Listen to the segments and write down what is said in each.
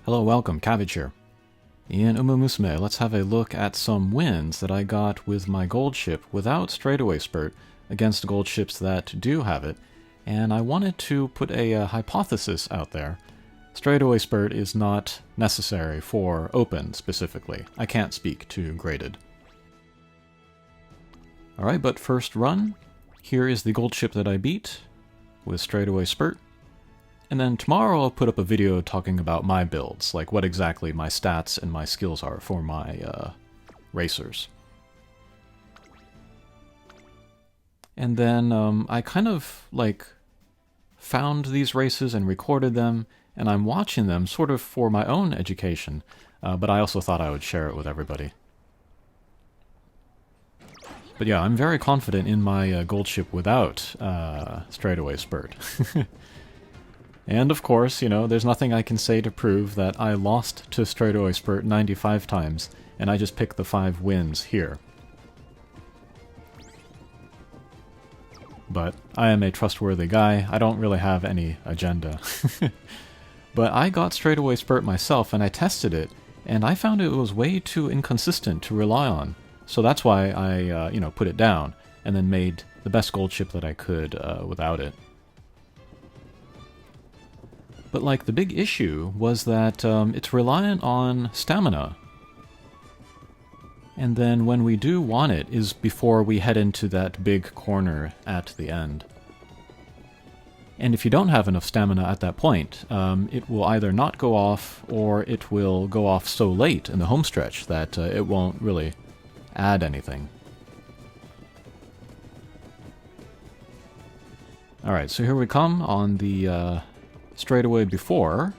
Hello, welcome, Cabbage here. In Musume, let's have a look at some wins that I got with my gold ship without Straightaway Spurt against gold ships that do have it, and I wanted to put a hypothesis out there. Straightaway Spurt is not necessary for Open, specifically. I can't speak to Graded. Alright, but first run, here is the gold ship that I beat with Straightaway Spurt. And then tomorrow I'll put up a video talking about my builds, like what exactly my stats and my skills are for my racers. And then I kind of like found these races and recorded them, and I'm watching them sort of for my own education, but I also thought I would share it with everybody. But yeah, I'm very confident in my gold ship without Straightaway Spurt. And of course, you know, there's nothing I can say to prove that I lost to Straightaway Spurt 95 times, and I just picked the 5 wins here. But I am a trustworthy guy, I don't really have any agenda. But I got Straightaway Spurt myself, and I tested it, and I found it was way too inconsistent to rely on. So that's why I, you know, put it down, and then made the best gold ship that I could without it. But like the big issue was that it's reliant on stamina. And then when we do want it is before we head into that big corner at the end. And if you don't have enough stamina at that point, it will either not go off or it will go off so late in the home stretch that it won't really add anything. Alright, so here we come on the straightaway before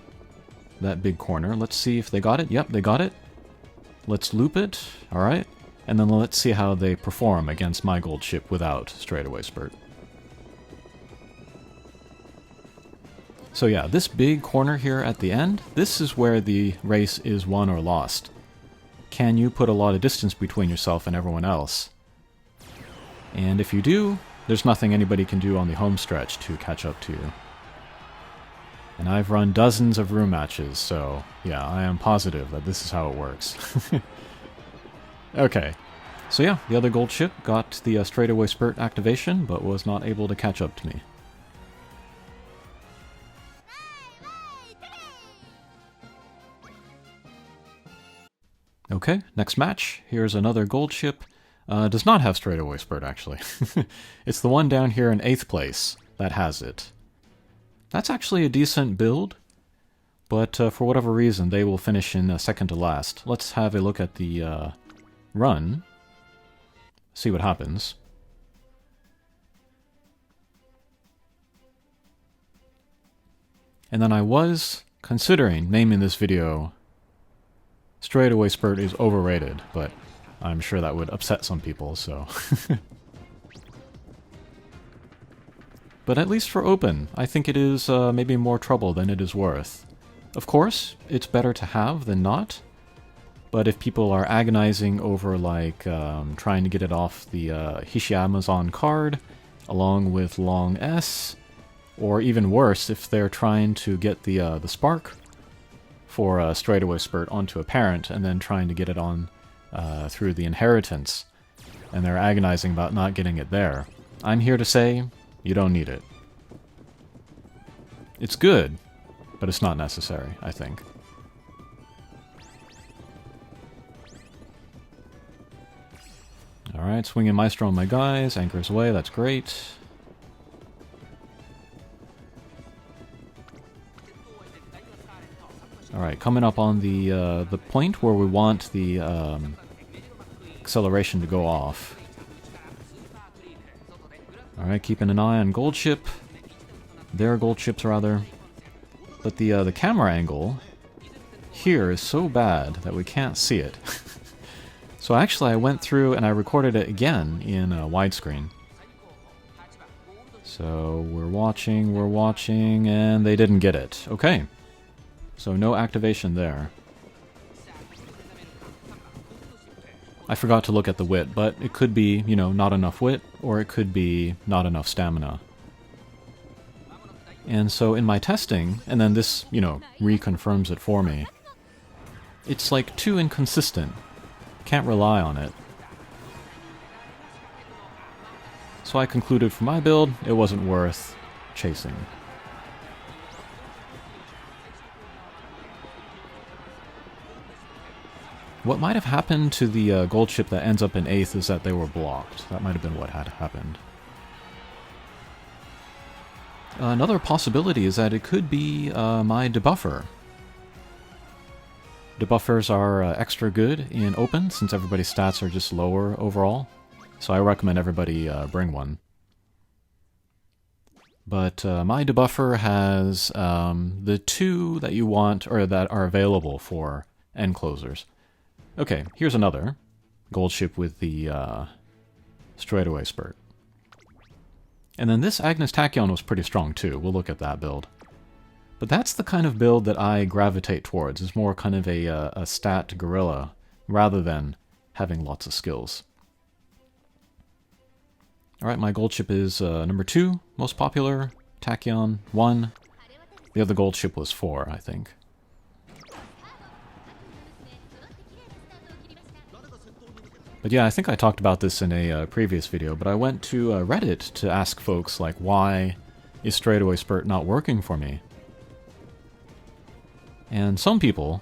that big corner. Let's see if they got it. Yep, they got it. Let's loop it. Alright. And then let's see how they perform against my gold ship without Straightaway Spurt. So yeah, this big corner here at the end, this is where the race is won or lost. Can you put a lot of distance between yourself and everyone else? And if you do, there's nothing anybody can do on the home stretch to catch up to you. And I've run dozens of room matches, so yeah, I am positive that this is how it works. Okay, so yeah, the other gold ship got the Straightaway Spurt activation, but was not able to catch up to me. Okay, next match. Here's another gold ship. Does not have Straightaway Spurt, actually. It's the one down here in 8th place that has it. That's actually a decent build, but for whatever reason, they will finish in second to last. Let's have a look at the run, see what happens. And then I was considering naming this video Straightaway Spurt is overrated, but I'm sure that would upset some people, so... But at least for Open, I think it is maybe more trouble than it is worth. Of course, it's better to have than not, but if people are agonizing over like trying to get it off the Hishiamazon card, along with long S, or even worse, if they're trying to get the spark for Straightaway Spurt onto a parent, and then trying to get it on through the inheritance, and they're agonizing about not getting it there, I'm here to say, you don't need it. It's good, but it's not necessary, I think. Alright, swinging Maestro on my guys, anchors away, that's great. Alright, coming up on the point where we want the acceleration to go off. Alright, keeping an eye on gold ship. Their gold ships, rather. But the camera angle here is so bad that we can't see it. So actually I went through and I recorded it again in widescreen. So we're watching, and they didn't get it. Okay. So no activation there. I forgot to look at the wit, but it could be, you know, not enough wit, or it could be not enough stamina. And so in my testing, and then this, you know, reconfirms it for me, it's like too inconsistent. Can't rely on it. So I concluded for my build, it wasn't worth chasing. What might have happened to the gold ship that ends up in 8th is that they were blocked. That might have been what had happened. Another possibility is that it could be my debuffer. Debuffers are extra good in Open, since everybody's stats are just lower overall. So I recommend everybody bring one. But my debuffer has the 2 that you want, or that are available for end closers. Okay, here's another gold ship with the Straightaway Spurt. And then this Agnes Tachyon was pretty strong too. We'll look at that build. But that's the kind of build that I gravitate towards. It's more kind of a stat gorilla, rather than having lots of skills. Alright, my gold ship is number 2, most popular. Tachyon, 1. The other gold ship was 4, I think. But yeah, I think I talked about this in a previous video, but I went to Reddit to ask folks, like, why is Straightaway Spurt not working for me? And some people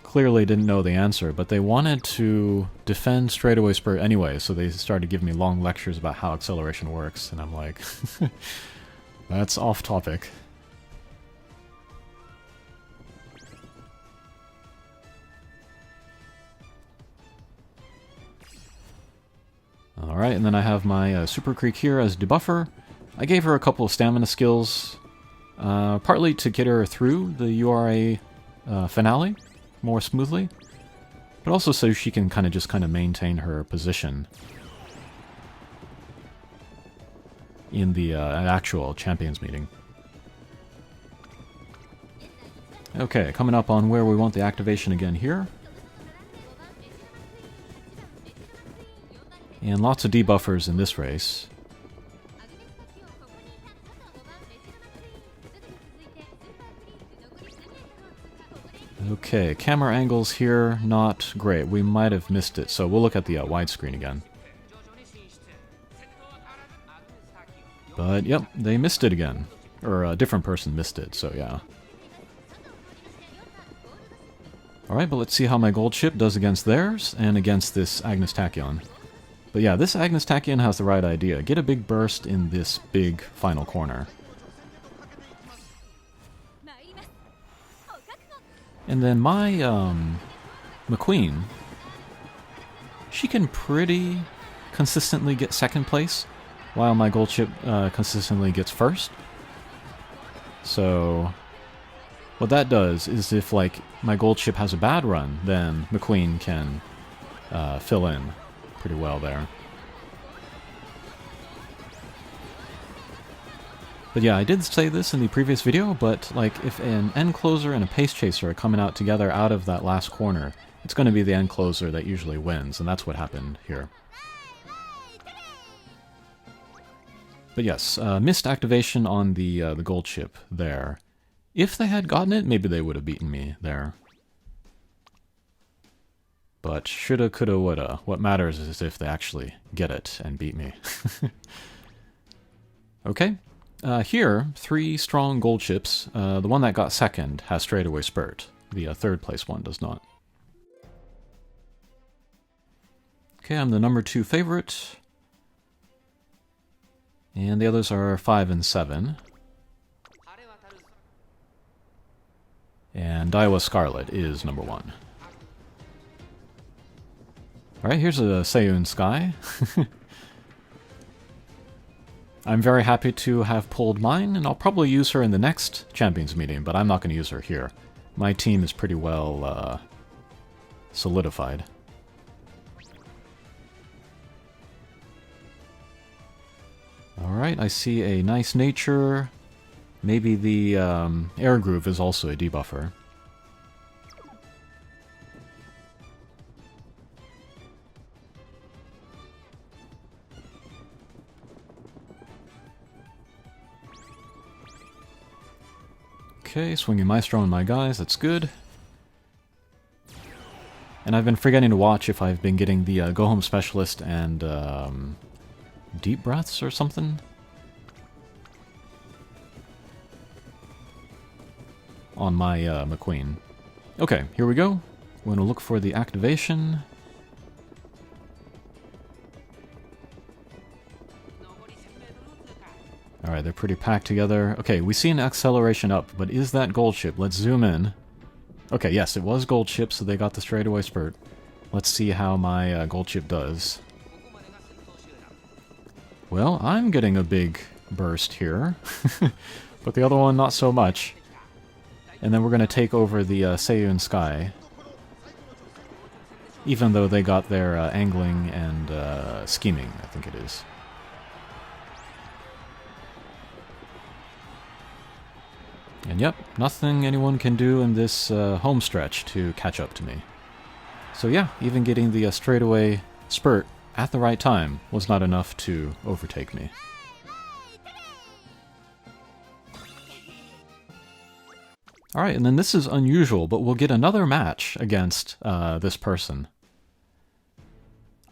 clearly didn't know the answer, but they wanted to defend Straightaway Spurt anyway, so they started giving me long lectures about how acceleration works, and I'm like, that's off topic. Alright, and then I have my Super Creek here as debuffer. I gave her a couple of stamina skills, partly to get her through the URA finale more smoothly, but also so she can just maintain her position in the actual Champions meeting. Okay, coming up on where we want the activation again here. And lots of debuffers in this race. Okay, camera angles here, not great. We might have missed it, so we'll look at the widescreen again. But yep, they missed it again. Or a different person missed it, so yeah. Alright, but let's see how my gold ship does against theirs, and against this Agnes Tachyon. But yeah, this Agnes Tachyon has the right idea. Get a big burst in this big final corner. And then my McQueen, she can pretty consistently get second place, while my gold ship consistently gets first. So what that does is if my gold ship has a bad run, then McQueen can fill in pretty well there. But yeah, I did say this in the previous video, but if an end closer and a pace chaser are coming out together out of that last corner, it's going to be the end closer that usually wins, and that's what happened here. But yes, missed activation on the gold ship there. If they had gotten it, maybe they would have beaten me there. But shoulda, coulda, woulda. What matters is if they actually get it and beat me. Okay. Here, 3 strong gold ships. The one that got second has Straightaway Spurt. The third place one does not. Okay, I'm the number 2 favorite. And the others are 5 and 7. And Daiwa Scarlet is number 1. Alright, here's a Seiyun Sky. I'm very happy to have pulled mine, and I'll probably use her in the next Champions meeting, but I'm not going to use her here. My team is pretty well solidified. Alright, I see a nice nature. Maybe the air groove is also a debuffer. Okay, swinging Maestro on my guys, that's good. And I've been forgetting to watch if I've been getting the Go Home Specialist and Deep Breaths or something on my McQueen. Okay, here we go. We're going to look for the activation. Alright, they're pretty packed together. Okay, we see an acceleration up, but is that gold chip? Let's zoom in. Okay, yes, it was gold chip, so they got the Straightaway Spurt. Let's see how my gold chip does. Well, I'm getting a big burst here, but the other one not so much. And then we're going to take over the Seiyun Sky. Even though they got their angling and scheming, I think it is. And yep, nothing anyone can do in this home stretch to catch up to me. So yeah, even getting the Straightaway Spurt at the right time was not enough to overtake me. Alright, and then this is unusual, but we'll get another match against this person.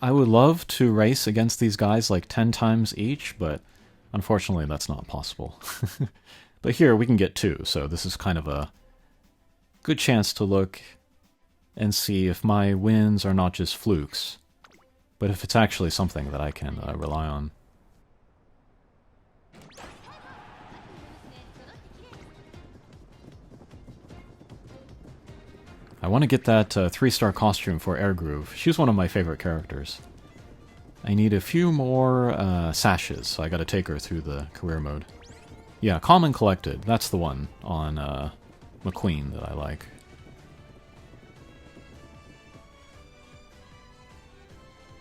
I would love to race against these guys like 10 times each, but unfortunately that's not possible. But here we can get 2, so this is kind of a good chance to look and see if my wins are not just flukes, but if it's actually something that I can rely on. I want to get that 3-star costume for Air Groove. She's one of my favorite characters. I need a few more sashes, so I gotta take her through the career mode. Yeah, Calm and Collected. That's the one on McQueen that I like.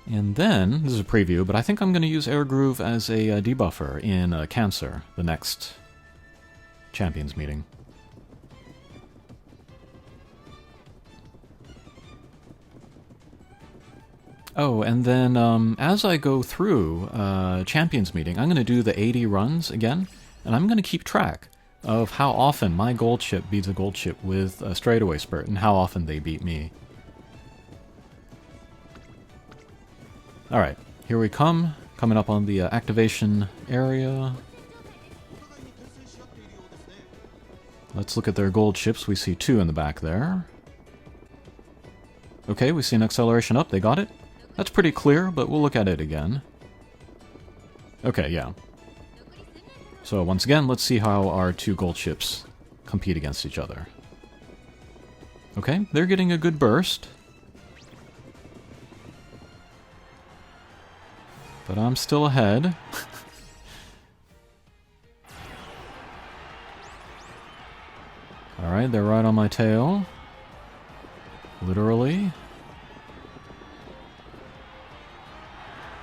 And then, this is a preview, but I think I'm going to use Air Groove as a debuffer in Cancer, the next Champions meeting. Oh, and then as I go through Champions meeting, I'm going to do the 80 runs again. And I'm going to keep track of how often my gold chip beats a gold chip with a Straightaway Spurt, and how often they beat me. Alright, here we come. Coming up on the activation area. Let's look at their gold chips. We see 2 in the back there. Okay, we see an acceleration up. They got it. That's pretty clear, but we'll look at it again. Okay, yeah. So once again, let's see how our 2 gold chips compete against each other. Okay, they're getting a good burst. But I'm still ahead. Alright, they're right on my tail. Literally.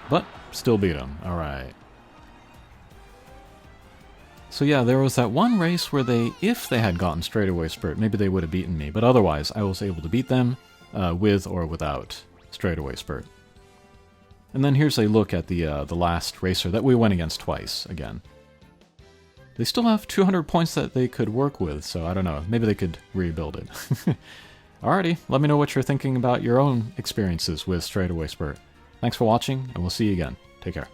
But still beat them. Alright. So yeah, there was that one race where if they had gotten Straightaway Spurt, maybe they would have beaten me, but otherwise I was able to beat them with or without Straightaway Spurt. And then here's a look at the last racer that we went against twice, again. They still have 200 points that they could work with, so I don't know, maybe they could rebuild it. Alrighty, let me know what you're thinking about your own experiences with Straightaway Spurt. Thanks for watching, and we'll see you again. Take care.